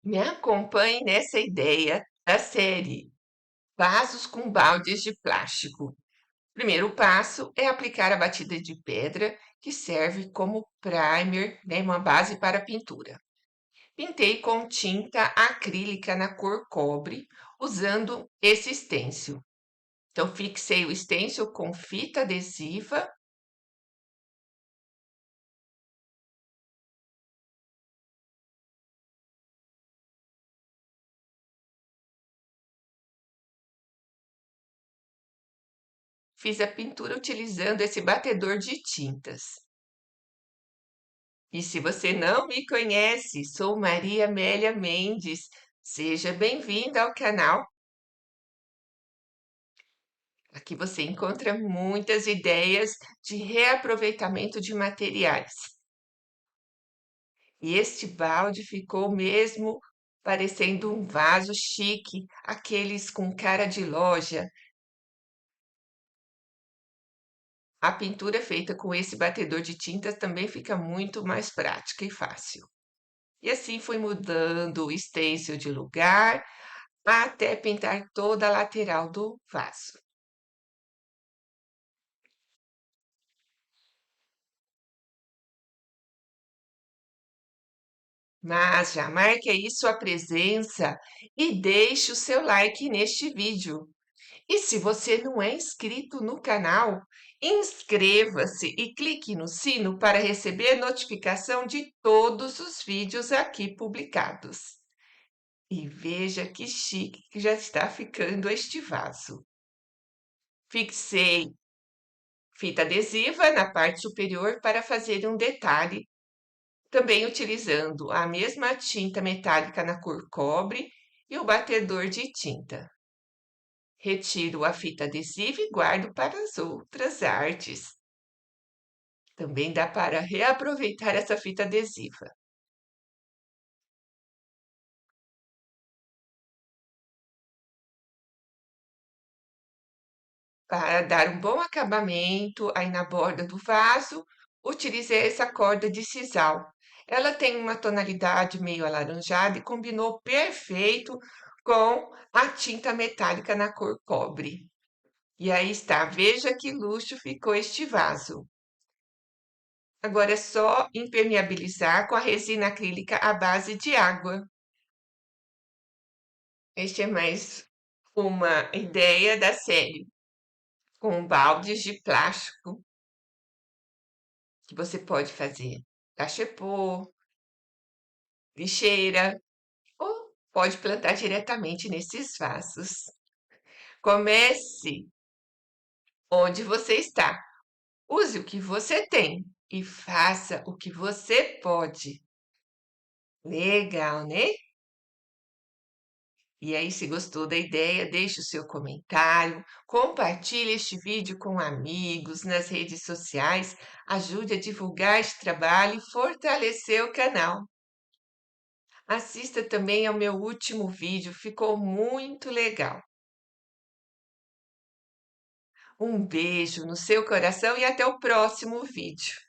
Me acompanhe nessa ideia da série Vasos com baldes de plástico. Primeiro passo é aplicar a batida de pedra, que serve como primer, né, uma base para a pintura. Pintei com tinta acrílica na cor cobre, usando esse stencil. Então, fixei o stencil com fita adesiva. Fiz a pintura utilizando esse batedor de tintas. E se você não me conhece, sou Maria Amélia Mendes. Seja bem-vinda ao canal. Aqui você encontra muitas ideias de reaproveitamento de materiais. E este balde ficou mesmo parecendo um vaso chique, aqueles com cara de loja. A pintura feita com esse batedor de tintas também fica muito mais prática e fácil. E assim fui mudando o stencil de lugar até pintar toda a lateral do vaso. Mas já marque aí sua presença e deixe o seu like neste vídeo. E se você não é inscrito no canal, inscreva-se e clique no sino para receber notificação de todos os vídeos aqui publicados. E veja que chique que já está ficando este vaso. Fixei fita adesiva na parte superior para fazer um detalhe, também utilizando a mesma tinta metálica na cor cobre e o batedor de tinta. Retiro a fita adesiva e guardo para as outras artes. Também dá para reaproveitar essa fita adesiva. Para dar um bom acabamento aí na borda do vaso, utilizei essa corda de sisal. Ela tem uma tonalidade meio alaranjada e combinou perfeito com a tinta metálica na cor cobre. E aí está, veja que luxo ficou este vaso. Agora é só impermeabilizar com a resina acrílica à base de água. Este é mais uma ideia da série, com baldes de plástico que você pode fazer cachepô, lixeira, ou pode plantar diretamente nesses vasos. Comece onde você está. Use o que você tem e faça o que você pode. Legal, né? E aí, se gostou da ideia, deixe o seu comentário, compartilhe este vídeo com amigos nas redes sociais, ajude a divulgar este trabalho e fortalecer o canal. Assista também ao meu último vídeo, ficou muito legal. Um beijo no seu coração e até o próximo vídeo.